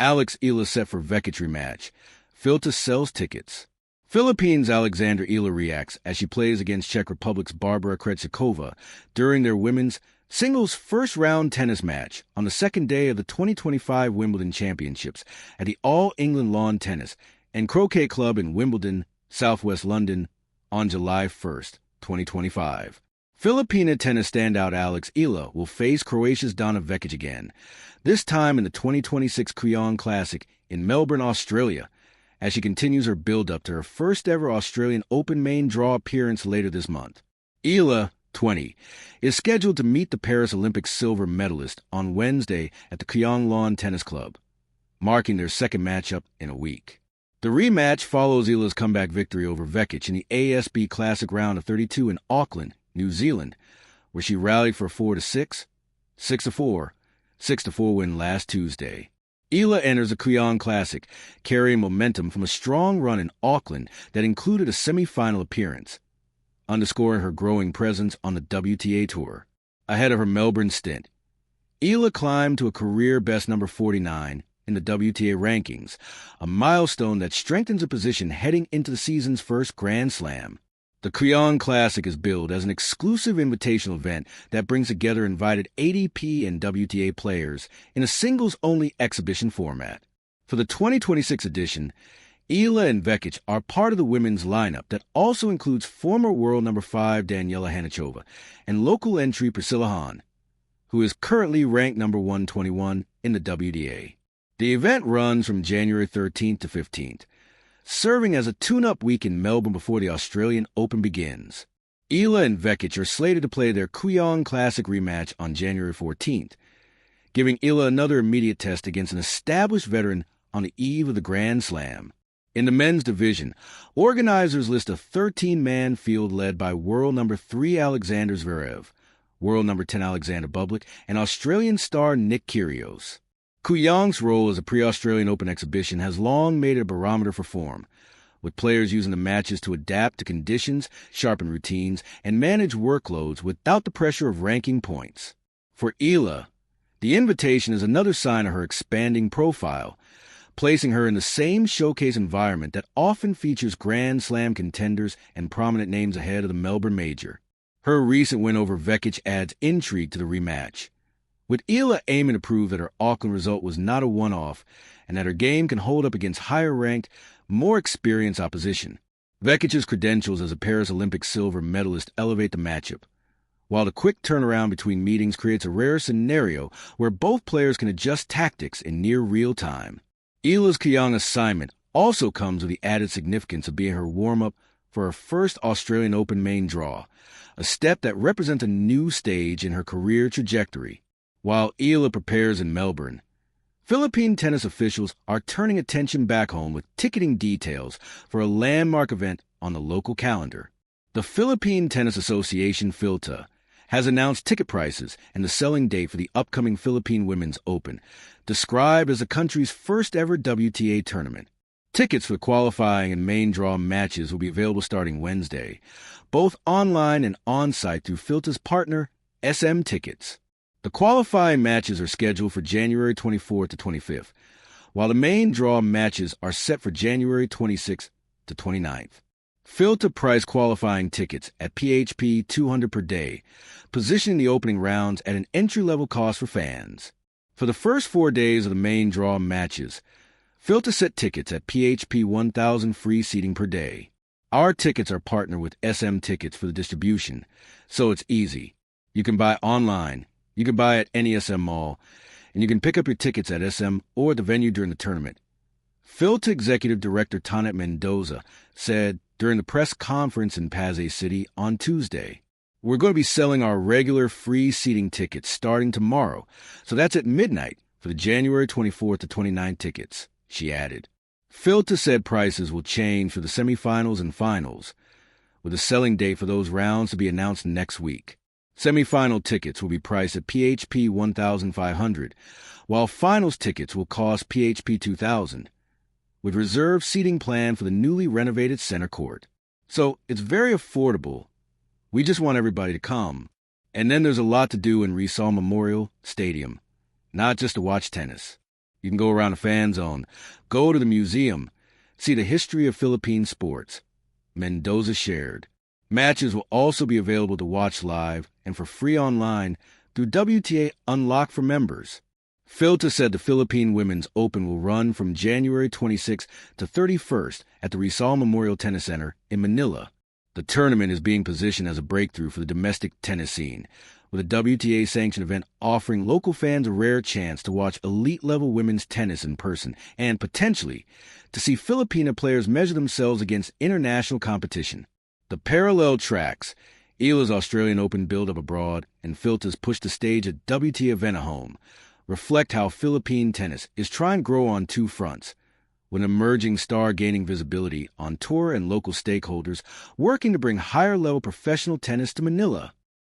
Alex Eala set for Vekic rematch. PHILTA sells tickets. Philippines' Alexander Eala reacts as she plays against Czech Republic's Barbara Krejcikova during their women's singles first-round tennis match on the second day of the 2025 Wimbledon Championships at the All-England Lawn Tennis and Croquet Club in Wimbledon, southwest London, on July 1st, 2025. Filipina tennis standout Alex Eala will face Croatia's Donna Vekic again, this time in the 2026 Kooyong Classic in Melbourne, Australia, as she continues her build-up to her first-ever Australian Open main draw appearance later this month. Eala, 20, is scheduled to meet the Paris Olympic silver medalist on Wednesday at the Kooyong Lawn Tennis Club, marking their second matchup in a week. The rematch follows Eala's comeback victory over Vekic in the ASB Classic Round of 32 in Auckland, New Zealand, where she rallied for a 4-6, 6-4, 6-4 win last Tuesday. Eala enters the Kooyong Classic, carrying momentum from a strong run in Auckland that included a semifinal appearance, underscoring her growing presence on the WTA Tour. Ahead of her Melbourne stint, Eala climbed to a career-best number 49 in the WTA rankings, a milestone that strengthens her position heading into the season's first Grand Slam. The Kooyong Classic is billed as an exclusive invitational event that brings together invited ATP and WTA players in a singles-only exhibition format. For the 2026 edition, Eala and Vekic are part of the women's lineup that also includes former world number 5 Daniela Hanachova and local entry Priscilla Hahn, who is currently ranked number 121 in the WTA. The event runs from January 13th to 15th, serving as a tune-up week in Melbourne before the Australian Open begins. Eala and Vekic are slated to play their Kooyong Classic rematch on January 14th, giving Eala another immediate test against an established veteran on the eve of the Grand Slam. In the men's division, organizers list a 13-man field led by world number 3 Alexander Zverev, world number 10 Alexander Bublik, and Australian star Nick Kyrgios. Kooyong's role as a pre-Australian Open exhibition has long made it a barometer for form, with players using the matches to adapt to conditions, sharpen routines, and manage workloads without the pressure of ranking points. For Eala, the invitation is another sign of her expanding profile, placing her in the same showcase environment that often features Grand Slam contenders and prominent names ahead of the Melbourne Major. Her recent win over Vekic adds intrigue to the rematch, with Eala aiming to prove that her Auckland result was not a one-off and that her game can hold up against higher-ranked, more experienced opposition. Vekic's credentials as a Paris Olympic silver medalist elevate the matchup, while the quick turnaround between meetings creates a rare scenario where both players can adjust tactics in near real time. Eala's Kooyong assignment also comes with the added significance of being her warm-up for her first Australian Open main draw, a step that represents a new stage in her career trajectory. While Eala prepares in Melbourne, Philippine tennis officials are turning attention back home with ticketing details for a landmark event on the local calendar. The Philippine Tennis Association PHILTA has announced ticket prices and the selling date for the upcoming Philippine Women's Open, described as the country's first-ever WTA tournament. Tickets for qualifying and main draw matches will be available starting Wednesday, both online and on-site through PHILTA's partner, SM Tickets. The qualifying matches are scheduled for January 24th to 25th, while the main draw matches are set for January 26th to 29th. PHILTA priced qualifying tickets at PHP 200 per day, positioning the opening rounds at an entry-level cost for fans. For the first 4 days of the main draw matches, PHILTA set tickets at PHP 1,000 free seating per day. Our tickets are partnered with SM Tickets for the distribution, so it's easy. You can buy online, you can buy at any SM mall, and you can pick up your tickets at SM or at the venue during the tournament. PHILTA Executive Director Tonet Mendoza said during the press conference in Pasay City on Tuesday, "We're going to be selling our regular free seating tickets starting tomorrow, so that's at midnight for the January 24th to 29th tickets," she added. PHILTA said prices will change for the semifinals and finals, with a selling date for those rounds to be announced next week. Semifinal tickets will be priced at PHP 1,500, while finals tickets will cost PHP 2,000, with reserved seating planned for the newly renovated center court. So it's very affordable. We just want everybody to come. And then there's a lot to do in Rizal Memorial Stadium, not just to watch tennis. You can go around the fan zone, go to the museum, see the history of Philippine sports. Mendoza shared. Matches will also be available to watch live and for free online through WTA Unlock for members. PHILTA said the Philippine Women's Open will run from January 26th to 31st at the Rizal Memorial Tennis Center in Manila. The tournament is being positioned as a breakthrough for the domestic tennis scene, with a WTA-sanctioned event offering local fans a rare chance to watch elite-level women's tennis in person and, potentially, to see Filipina players measure themselves against international competition. The parallel tracks, Eala's Australian Open buildup abroad and PHILTA's push to stage a WTA event at home, reflect how Philippine tennis is trying to grow on two fronts, with an emerging star gaining visibility on tour and local stakeholders working to bring higher-level professional tennis to Manila.